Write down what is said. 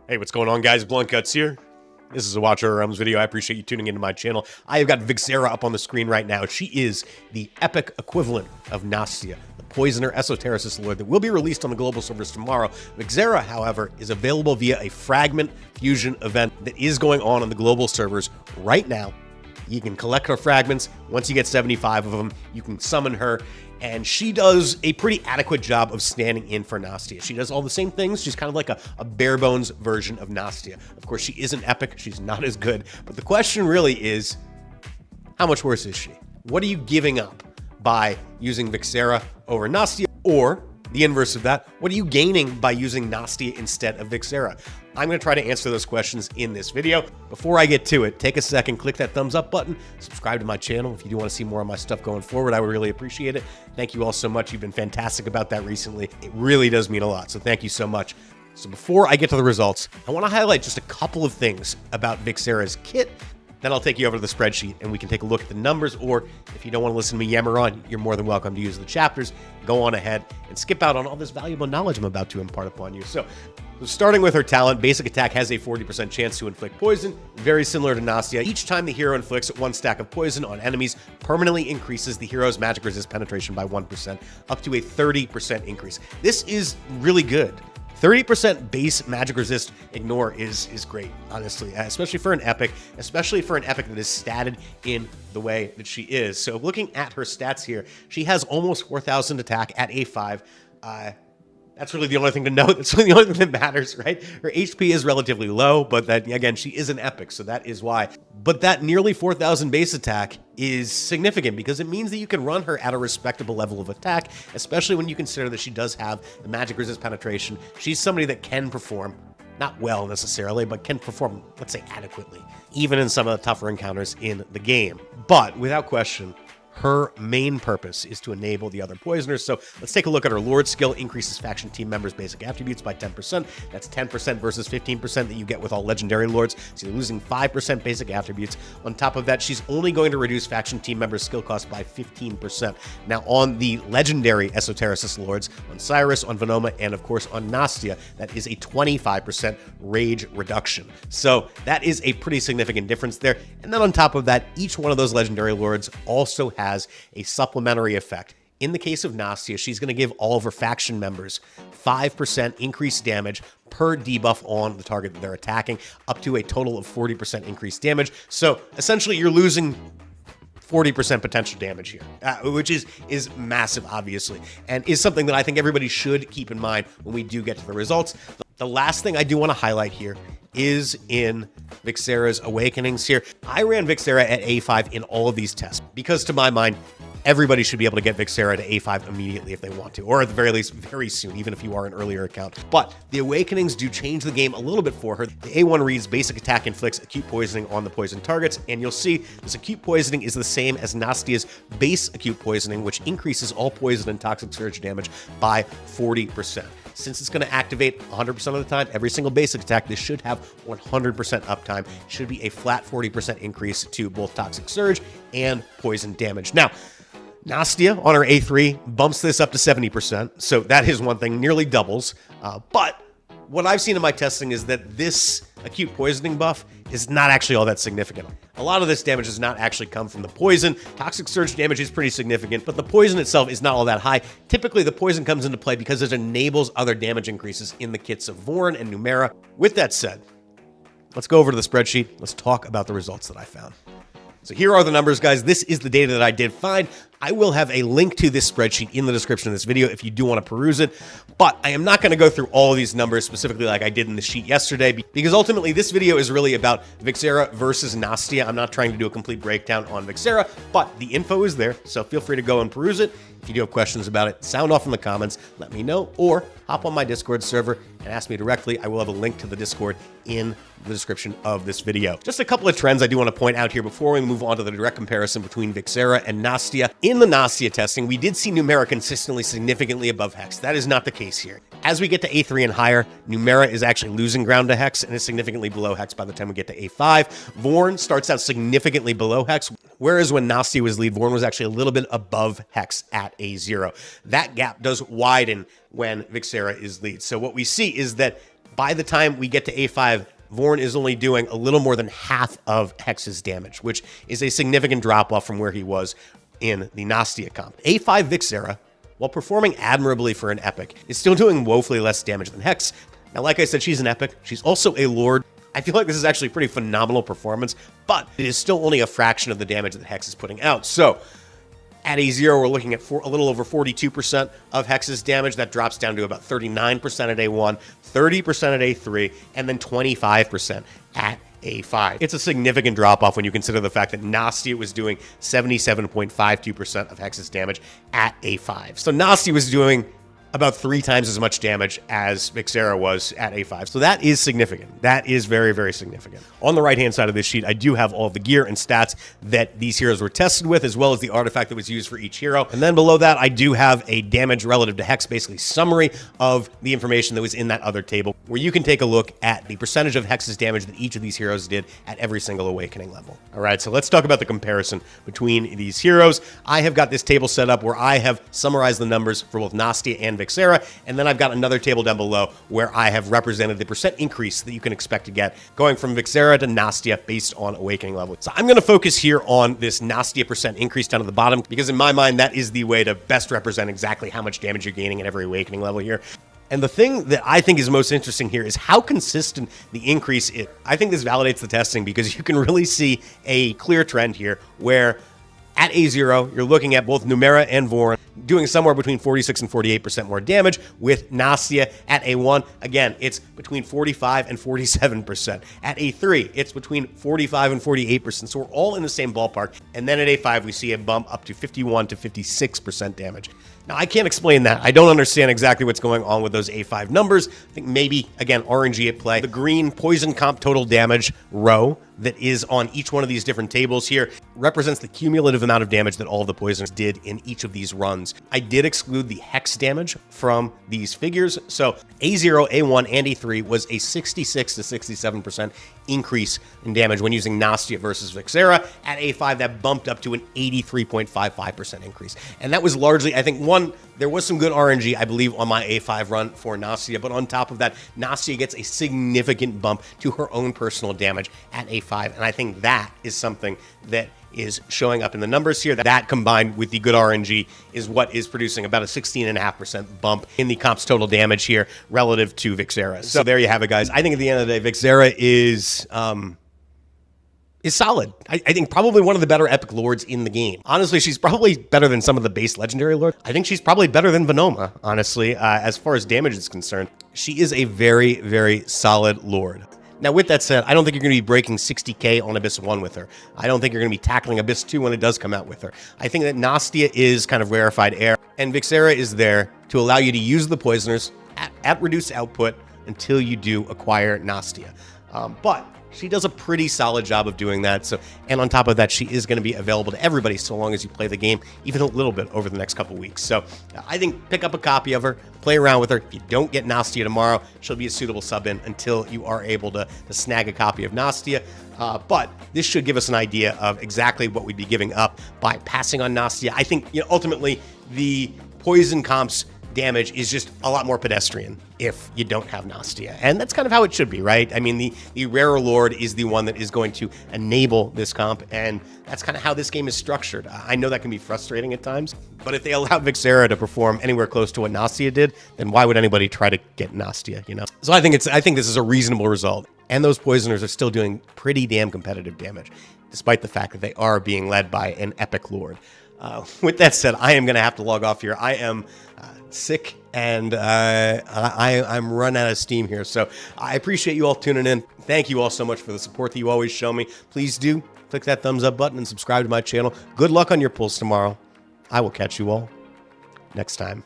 Hey, what's going on, guys? Blunt Guts here. This is a Watch Our Realms video. I appreciate you tuning into my channel. I have got Vixera up on the screen right now. She is the epic equivalent of Nastya, the Poisoner Esotericist Lord that will be released on the global servers tomorrow. Vixera, however, is available via a fragment fusion event that is going on the global servers right now. You can collect her fragments. Once you get 75 of them, you can summon her, and she does a pretty adequate job of standing in for Nastya. She does all the same things. She's kind of like a bare bones version of Nastya. Of course, she isn't epic. She's not as good. But the question really is, how much worse is she? What are you giving up by using Vixera over Nastya? Or the inverse of that, what are you gaining by using Nastya instead of Vixera? I'm going to try to answer those questions in this video. Before I get to it, take a second, click that thumbs up button, subscribe to my channel if you do want to see more of my stuff going forward. I would really appreciate it. Thank you all so much. You've been fantastic about that recently. It really does mean a lot, so thank you so much. So before I get to the results, I want to highlight just a couple of things about Vixera's kit. Then I'll take you over to the spreadsheet and we can take a look at the numbers, or if you don't want to listen to me yammer on, you're more than welcome to use the chapters. Go on ahead and skip out on all this valuable knowledge I'm about to impart upon you. So starting with her talent, basic attack has a 40% chance to inflict poison, very similar to Nastya. Each time the hero inflicts one stack of poison on enemies, permanently increases the hero's magic resist penetration by 1%, up to a 30% increase. This is really good. 30% base magic resist ignore is great, honestly, especially for an epic that is statted in the way that she is. So looking at her stats here, she has almost 4,000 attack at A5. That's really the only thing to note. That's really the only thing that matters, right? Her HP is relatively low, but that, again, she is an epic, so that is why. But that nearly 4,000 base attack is significant because it means that you can run her at a respectable level of attack, especially when you consider that she does have the magic resist penetration. She's somebody that can perform, not well necessarily, but can perform, let's say, adequately, even in some of the tougher encounters in the game. But without question, her main purpose is to enable the other poisoners. So let's take a look at her Lord skill. Increases faction team members' basic attributes by 10%. That's 10% versus 15% that you get with all legendary lords. So you're losing 5% basic attributes. On top of that, she's only going to reduce faction team members' skill cost by 15%. Now on the legendary esotericist lords, on Cyrus, on Venoma, and of course on Nastya, that is a 25% rage reduction. So that is a pretty significant difference there. And then on top of that, each one of those legendary lords also has a supplementary effect. In the case of Nastya, she's going to give all of her faction members 5% increased damage per debuff on the target that they're attacking, up to a total of 40% increased damage. So essentially, you're losing 40% potential damage here, which is massive, obviously, and is something that I think everybody should keep in mind when we do get to the results. The last thing I do want to highlight here is in Vixera's awakenings here. I ran Vixera at A5 in all of these tests because, to my mind, everybody should be able to get Vixera to A5 immediately if they want to, or at the very least, very soon, even if you are an earlier account. But the awakenings do change the game a little bit for her. The A1 reads, basic attack inflicts acute poisoning on the poisoned targets, and you'll see this acute poisoning is the same as Nastya's base acute poisoning, which increases all poison and toxic surge damage by 40%. Since it's going to activate 100% of the time, every single basic attack, this should have 100% uptime. Should be a flat 40% increase to both toxic surge and poison damage. Now, Nastya on her A3 bumps this up to 70%, so that is one thing, nearly doubles. But what I've seen in my testing is that this acute poisoning buff is not actually all that significant. A lot of this damage does not actually come from the poison. Toxic surge damage is pretty significant, but the poison itself is not all that high. Typically, the poison comes into play because it enables other damage increases in the kits of Vorn and Numera. With that said, let's go over to the spreadsheet. Let's talk about the results that I found. So here are the numbers, guys. This is the data that I did find. I will have a link to this spreadsheet in the description of this video if you do want to peruse it, but I am not going to go through all of these numbers specifically like I did in the sheet yesterday, because ultimately this video is really about Vixera versus Nastya. I'm not trying to do a complete breakdown on Vixera, but the info is there, so feel free to go and peruse it. If you do have questions about it, sound off in the comments, let me know, or hop on my Discord server and ask me directly. I will have a link to the Discord in the description of this video. Just a couple of trends I do want to point out here before we move on to the direct comparison between Vixera and Nastya. In the Nastya testing, we did see Numera consistently significantly above Hex. That is not the case here. As we get to A3 and higher, Numera is actually losing ground to Hex and is significantly below Hex by the time we get to A5. Vorn starts out significantly below Hex, whereas when Nastya was lead, Vorn was actually a little bit above Hex at A0. That gap does widen when Vixera is lead. So what we see is that by the time we get to A5, Vorn is only doing a little more than half of Hex's damage, which is a significant drop-off from where he was in the Nastya comp. A5 Vixera, while performing admirably for an epic, is still doing woefully less damage than Hex. Now, like I said, she's an epic. She's also a lord. I feel like this is actually a pretty phenomenal performance, but it is still only a fraction of the damage that Hex is putting out. So at A0, we're looking at a little over 42% of Hex's damage. That drops down to about 39% at A1, 30% at A3, and then 25% at A5. It's a significant drop-off when you consider the fact that Nastya was doing 77.52% of Hex's damage at A5. So Nastya was doing about 3 times as much damage as Vixera was at A5. So that is significant. That is very, very significant. On the right-hand side of this sheet, I do have all the gear and stats that these heroes were tested with, as well as the artifact that was used for each hero. And then below that, I do have a damage relative to Hex, basically summary of the information that was in that other table, where you can take a look at the percentage of Hex's damage that each of these heroes did at every single awakening level. All right, so let's talk about the comparison between these heroes. I have got this table set up where I have summarized the numbers for both Nastya and Vixera, and then I've got another table down below where I have represented the percent increase that you can expect to get going from Vixera to Nastya based on awakening level. So I'm going to focus here on this Nastya percent increase down at the bottom, because in my mind, that is the way to best represent exactly how much damage you're gaining at every awakening level here. And the thing that I think is most interesting here is how consistent the increase is. I think this validates the testing, because you can really see a clear trend here where at A0, you're looking at both Numera and Vorn doing somewhere between 46 and 48% more damage, with Nastya at A1, again, it's between 45 and 47%. At A3, it's between 45 and 48%, so we're all in the same ballpark. And then at A5, we see a bump up to 51 to 56% damage. Now, I can't explain that. I don't understand exactly what's going on with those A5 numbers. I think maybe, again, RNG at play. The green poison comp total damage row that is on each one of these different tables here represents the cumulative amount of damage that all of the poisoners did in each of these runs. I did exclude the Hex damage from these figures. So A0, A1, and A3 was a 66 to 67% increase in damage when using Nastya versus Vixera. At A5, that bumped up to an 83.55% increase. And that was largely, I think, there was some good RNG, I believe, on my A5 run for Nastya, but on top of that, Nastya gets a significant bump to her own personal damage at A5, and I think that is something that is showing up in the numbers here. That combined with the good RNG is what is producing about a 16.5% bump in the comp's total damage here relative to Vixera. So there you have it, guys. I think at the end of the day, Vixera is solid. I think probably one of the better epic lords in the game. Honestly, she's probably better than some of the base legendary lords. I think she's probably better than Venoma, honestly, as far as damage is concerned. She is a very, very solid lord. Now, with that said, I don't think you're going to be breaking 60k on Abyss 1 with her. I don't think you're going to be tackling Abyss 2 when it does come out with her. I think that Nastya is kind of rarefied air, and Vixera is there to allow you to use the poisoners at reduced output until you do acquire Nastya. But she does a pretty solid job of doing that. So, and on top of that, she is going to be available to everybody so long as you play the game even a little bit over the next couple weeks. So I think pick up a copy of her, play around with her. If you don't get Nastya tomorrow, she'll be a suitable sub-in until you are able to snag a copy of Nastya. But this should give us an idea of exactly what we'd be giving up by passing on Nastya. I think, ultimately, the poison comps damage is just a lot more pedestrian if you don't have Nastya. And that's kind of how it should be, right? I mean, the rarer lord is the one that is going to enable this comp, and that's kind of how this game is structured. I know that can be frustrating at times, but if they allow Vixera to perform anywhere close to what Nastya did, then why would anybody try to get Nastya, So I think this is a reasonable result. And those poisoners are still doing pretty damn competitive damage, despite the fact that they are being led by an epic lord. With that said, I am going to have to log off here. I am sick, and I'm run out of steam here. So I appreciate you all tuning in. Thank you all so much for the support that you always show me. Please do click that thumbs up button and subscribe to my channel. Good luck on your pulls tomorrow. I will catch you all next time.